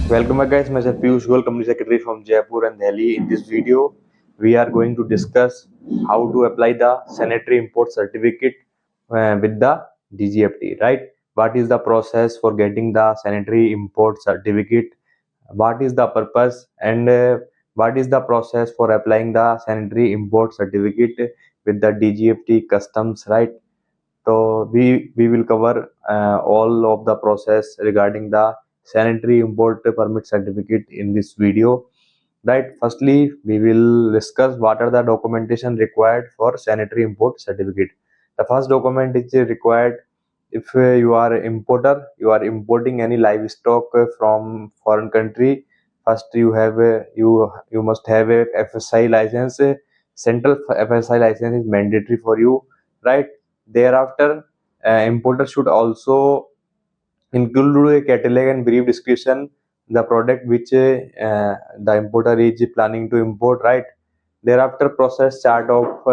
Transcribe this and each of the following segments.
Welcome back guys, myself Piyush Goyal, Company Secretary from Jaipur and Delhi. In this video, we are going to discuss how to apply the sanitary import certificate with the DGFT, right? What is the process for getting the sanitary import certificate? What is the purpose and what is the process for applying the sanitary import certificate with the DGFT customs, right? So we will cover all of the process regarding the sanitary import permit certificate in this video. Right. Firstly, we will discuss what are the documentation required for sanitary import certificate. The first document is required if you are importer, you are importing any livestock from foreign country. First, you must have a FSI license. Central FSI license is mandatory for you, right? Thereafter, importer should also include a catalog and brief description the product which the importer is planning to import, right? Thereafter, processed chart of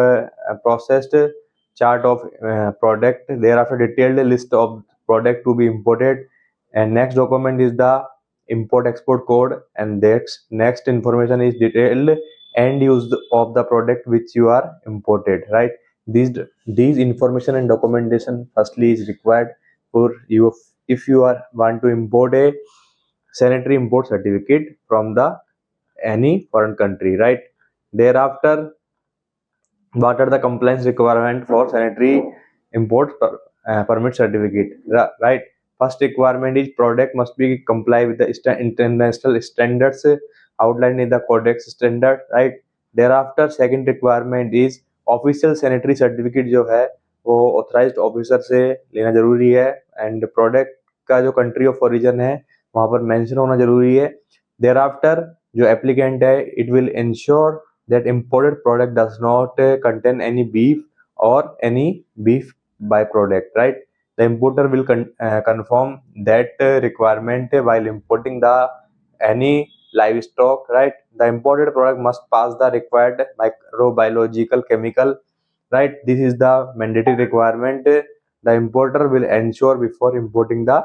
product. Thereafter, detailed list of product to be imported. And next document is the import export code. And next information is detailed end use of the product which you are imported, right? These information and documentation firstly is required for you if you are want to import a sanitary import certificate from the any foreign country, right? Thereafter, what are the compliance requirement for sanitary import permit certificate, right? First requirement is product must be comply with the international standards outlined in the codex standard, right? Thereafter, second requirement is official sanitary certificate जो है वो authorised officer से लेना जरूरी है and product का जो country of origin है वहां पर मेंशन होना जरूरी है. देयर आफ्टर जो एप्लीकेंट है it will ensure that imported product does not contain any beef or any beef byproduct, right? The importer will confirm that requirement while importing the any livestock, right? The imported product must pass the required microbiological chemical, right? This is the mandatory requirement the importer will ensure before importing the.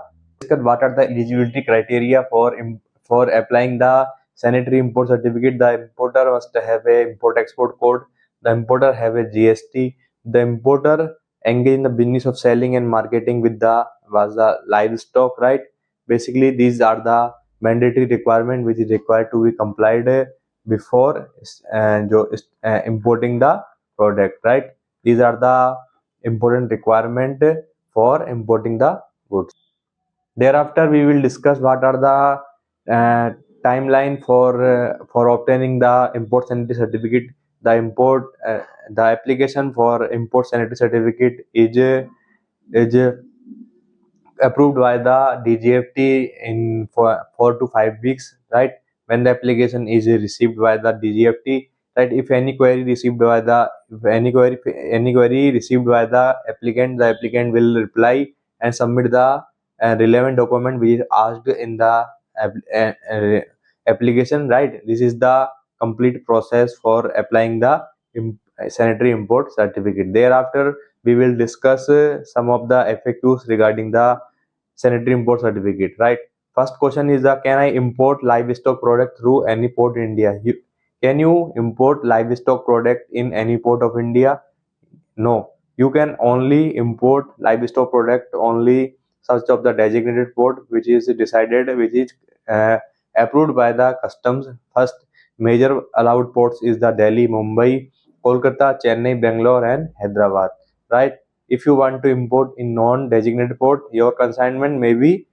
What are the eligibility criteria for applying the sanitary import certificate? The importer must have a import export code. The importer have a GST. The importer engage in the business of selling and marketing with the livestock, right? Basically, these are the mandatory requirement which is required to be complied before importing the product, right? These are the important requirement for importing the goods. Thereafter, we will discuss what are the timeline for obtaining the import sanitary certificate. The application for import sanitary certificate is approved by the DGFT in 4 to 5 weeks, right? When the application is received by the DGFT, right? If any query received by the if any query received by the applicant will reply and submit the relevant document which is asked in the application, right? This is the complete process for applying the sanitary import certificate. Thereafter, we will discuss some of the FAQs regarding the sanitary import certificate, right? First question is can I import livestock product through any port in India? Can you import livestock product in any port of India? No, you can only import livestock product only such of the designated port which is uh, approved by the customs. First major allowed ports is the Delhi, Mumbai, Kolkata, Chennai, Bangalore and Hyderabad, right? If you want to import in non-designated port, your consignment may be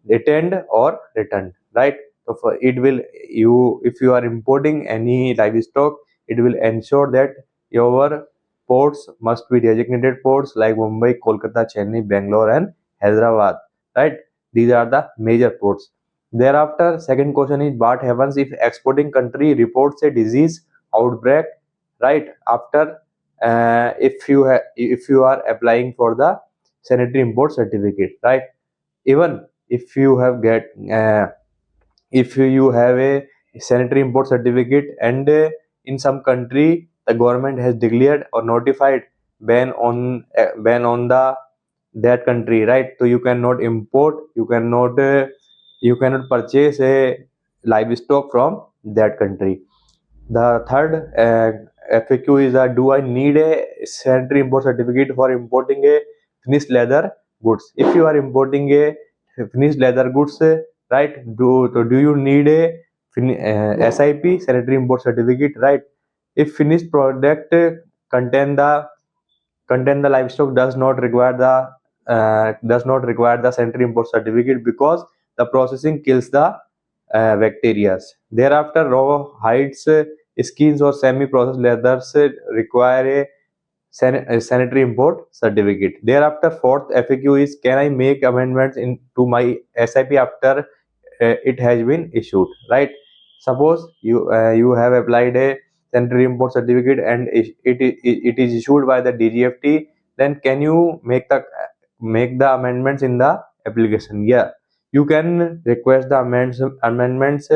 retained or returned, right? So for it will you if you are importing any livestock, it will ensure that your ports must be designated ports like Mumbai, Kolkata, Chennai, Bangalore and Hyderabad, right? These are the major ports. Thereafter, second question is what happens if exporting country reports a disease outbreak, right? After if you are applying for the sanitary import certificate, right? Even if you have get if you have a sanitary import certificate and in some country the government has declared or notified ban on the that country, right? So you cannot import, you cannot you cannot purchase a livestock from that country. The third FAQ is that do I need a sanitary import certificate for importing a finished leather goods? If you are importing a finished leather goods, right, do you need a SIP, sanitary import certificate, right? If finished product contain the livestock does not require the sanitary import certificate because the processing kills the bacteria. Thereafter, raw hides, skins or semi-processed leathers require a sanitary import certificate. Thereafter, fourth FAQ is can I make amendments to my SIP after it has been issued, right? Suppose you have applied a sanitary import certificate and it is issued by the DGFT, then can you make the amendments in the application? Yeah, you can request the amendments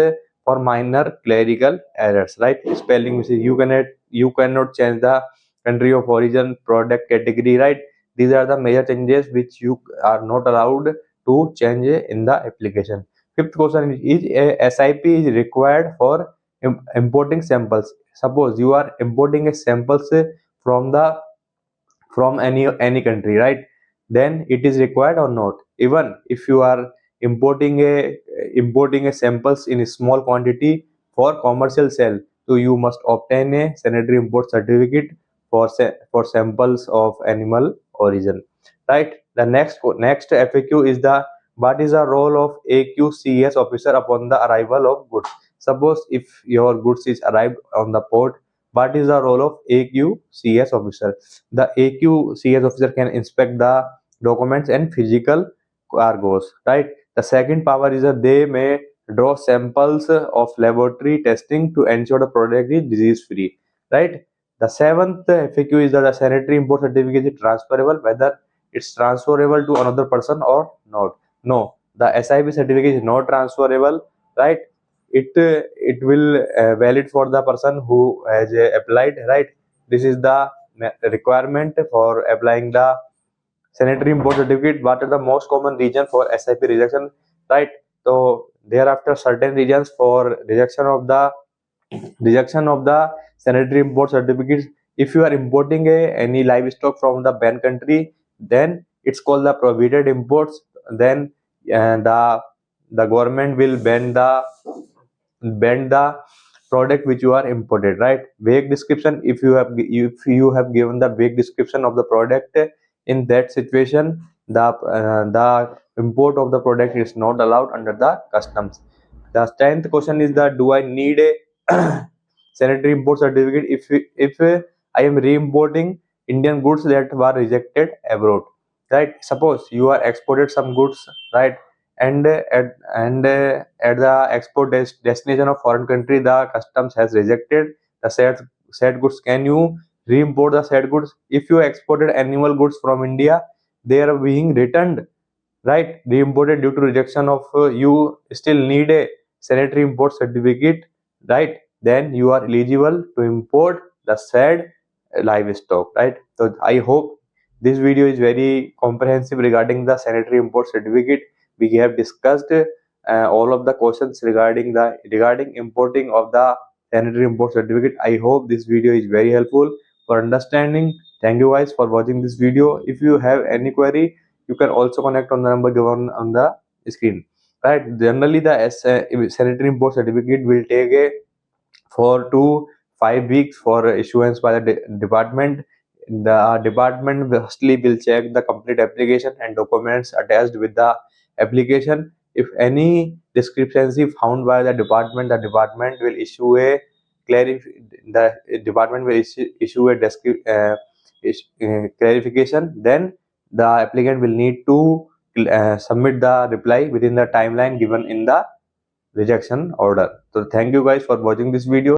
for minor clerical errors, right? Spelling mistake, you cannot change the country of origin, product category, right? These are the major changes which you are not allowed to change in the application. Fifth question is a SIP is required for importing samples. Suppose you are importing a samples from any country, right? Then it is required or not? Even if you are importing a samples in a small quantity for commercial sale, so you must obtain a sanitary import certificate for samples of animal origin, right? The next FAQ is the what is the role of AQCS officer upon the arrival of goods? Suppose if your goods is arrived on the port, what is the role of AQCS officer? The AQCS officer can inspect the documents and physical cargoes, right? The second power is that they may draw samples of laboratory testing to ensure the product is disease free, right? The seventh FAQ is that the sanitary import certificate is transferable, whether it's transferable to another person or not. No, the SIP certificate is not transferable, right? It will valid for the person who has applied, right? This is the requirement for applying the sanitary import certificate. What are the most common reason for SIP rejection, right? So thereafter certain reasons for rejection of the sanitary import certificates. If you are importing any livestock from the banned country, then it's called the prohibited imports. Then the government will ban the product which you are imported, right? Vague description, if you have given the vague description of the product, in that situation the import of the product is not allowed under the customs. The 10th question is that do I need a sanitary import certificate if I am re-importing Indian goods that were rejected abroad, right? Suppose you are exported some goods, right? And at the export destination of foreign country, the customs has rejected the said goods. Can you re-import the said goods? If you exported animal goods from India, they are being returned, right? Re-imported due to rejection of you still need a sanitary import certificate, right? Then you are eligible to import the said livestock, right? So I hope this video is very comprehensive regarding the sanitary import certificate. We have discussed all of the questions regarding importing of the sanitary import certificate. I hope this video is very helpful for understanding. Thank you guys for watching this video. If you have any query, you can also connect on the number given on the screen, right? Generally the sanitary import certificate will take a 4 to 5 weeks for issuance by the department. The department firstly will check the complete application and documents attached with the application. If any discrepancy found by the department will issue a clarification. Then the applicant will need to submit the reply within the timeline given in the rejection order. So thank you guys for watching this video.